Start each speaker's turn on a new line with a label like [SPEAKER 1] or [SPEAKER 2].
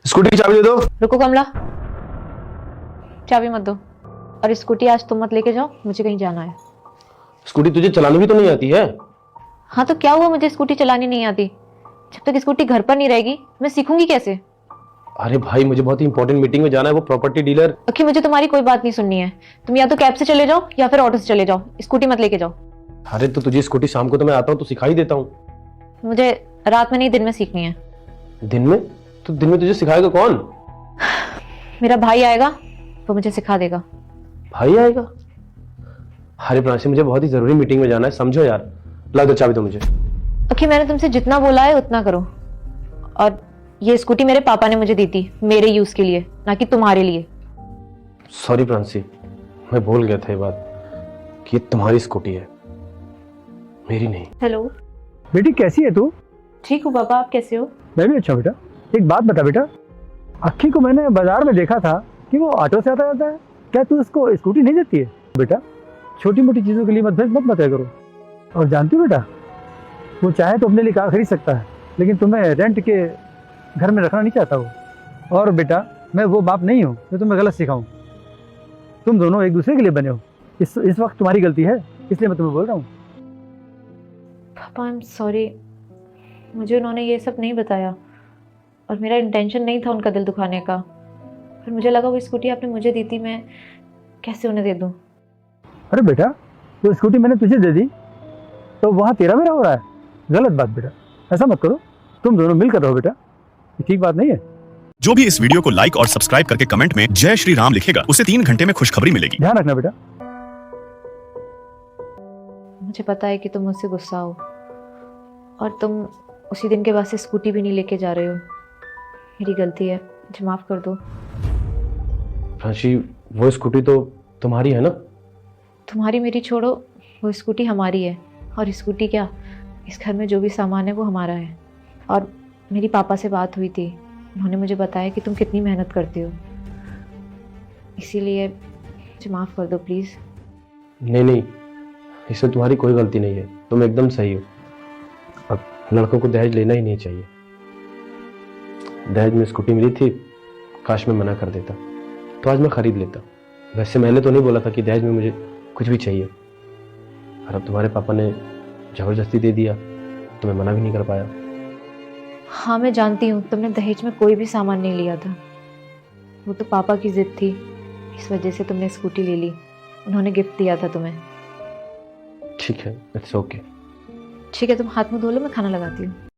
[SPEAKER 1] Scooty की चाबी दे दो।
[SPEAKER 2] रुको कमला, चाबी मत दो। और स्कूटी आज तुम मत लेके जाओ, मुझे कहीं जाना है।
[SPEAKER 1] स्कूटी तुझे चलानी भी तो नहीं आती है।
[SPEAKER 2] हाँ तो क्या हुआ, मुझे स्कूटी चलानी नहीं आती। जब तक स्कूटी घर पर नहीं रहेगी मैं सीखूंगी कैसे।
[SPEAKER 1] अरे भाई, मुझे बहुत ही इंपॉर्टेंट मीटिंग में जाना है, वो प्रॉपर्टी डीलर।
[SPEAKER 2] ओके, मुझे तुम्हारी कोई बात नहीं सुननी है। तुम या तो कैब से चले जाओ या फिर ऑटो से चले जाओ, स्कूटी मत लेके जाओ।
[SPEAKER 1] अरे तो तुझे स्कूटी शाम को तो मैं आता हूँ तो सिखा ही देता हूँ।
[SPEAKER 2] मुझे रात में नहीं, दिन में सीखनी है।
[SPEAKER 1] दिन में? तो दिन में तुझे सिखाएगा कौन?
[SPEAKER 2] मेरा भाई आएगा, वो मुझे सिखा देगा।
[SPEAKER 1] भाई आएगा? अरे प्रांशी, मुझे बहुत ही जरूरी मीटिंग में जाना है, समझो यार। ला दो चाबी, दो मुझे।
[SPEAKER 2] ओके, मैंने तुमसे जितना बोला है उतना करो। और ये स्कूटी मेरे पापा ने मुझे दी थी, मेरे यूज के लिए, ना कि तुम्हारे लिए।
[SPEAKER 1] सॉरी प्रांशी, मैं भूल गया था ये बात कि ये तुम्हारी स्कूटी है, मेरी नहीं।
[SPEAKER 2] हेलो
[SPEAKER 3] बेटी कैसी है तू?
[SPEAKER 2] ठीक हूँ पापा, आप कैसे हो?
[SPEAKER 3] मैं भी अच्छा बेटा। एक बात बता बेटा, अक्की को मैंने बाजार में देखा था कि वो ऑटो से आता जाता है, क्या तू उसको स्कूटी नहीं देती है? बेटा छोटी मोटी चीज़ों के लिए मतभेद मत बताया करो। और जानती हो बेटा, वो चाहे तो अपने लिए कार खरीद सकता है, लेकिन तुम्हें रेंट के घर में रखना नहीं चाहता वो। और बेटा मैं वो बाप नहीं हूँ जो तुम्हें गलत सिखाऊं। तुम दोनों एक दूसरे के लिए बने हो, इस वक्त तुम्हारी गलती है, इसलिए मैं तुम्हें बोल रहा हूँ।
[SPEAKER 2] पापा आई एम सॉरी, मुझे उन्होंने ये सब नहीं बताया और मेरा इंटेंशन नहीं था उनका दिल दुखाने का। फिर मुझे लगा वो स्कूटी आपने मुझे दी थी, मैं कैसे उन्हें दे दूँ।
[SPEAKER 3] अरे बेटा वो स्कूटी मैंने तुझे दे दी तो वहाँ तेरा मेरा हो रहा है, गलत बात बेटा, ऐसा मत करो। तुम दोनों मिलकर रहो बेटा, ये ठीक बात नहीं है।
[SPEAKER 4] जो भी इस वीडियो को लाइक और सब्सक्राइब करके कमेंट में जय श्री राम लिखेगा, उसे 3 घंटे में खुशखबरी मिलेगी।
[SPEAKER 3] ध्यान रखना बेटा।
[SPEAKER 2] मुझे पता है कि तुम मुझसे गुस्सा हो और तुम उसी दिन के बाद से स्कूटी भी नहीं लेके जा रहे हो। मेरी गलती है, मुझे माफ़ कर दो।
[SPEAKER 1] प्रांशी, वो स्कूटी तो तुम्हारी है ना?
[SPEAKER 2] तुम्हारी मेरी छोड़ो, वो स्कूटी हमारी है। और स्कूटी क्या, इस घर में जो भी सामान है वो हमारा है। और मेरी पापा से बात हुई थी, उन्होंने मुझे बताया कि तुम कितनी मेहनत करते हो, इसीलिए मुझे माफ़ कर दो प्लीज़।
[SPEAKER 1] नहीं नहीं, इसमें तुम्हारी कोई गलती नहीं है, तुम एकदम सही हो। अब लड़कों को दहेज लेना ही नहीं चाहिए। दहेज में स्कूटी मिली थी, काश मैं मना कर देता तो आज मैं खरीद लेता। वैसे मैंने तो नहीं बोला था कि दहेज में मुझे कुछ भी चाहिए, और अब तुम्हारे पापा ने जबरदस्ती दे दिया तो मैं मना भी नहीं कर पाया।
[SPEAKER 2] हाँ मैं जानती हूँ, तुमने दहेज में कोई भी सामान नहीं लिया था, वो तो पापा की जिद थी, इस वजह से तुमने स्कूटी ले ली। उन्होंने गिफ्ट दिया था तुम्हें।
[SPEAKER 1] ठीक है, इट्स ओके।
[SPEAKER 2] ठीक है, तुम हाथ मुंह धो लो, मैं खाना लगाती हूँ।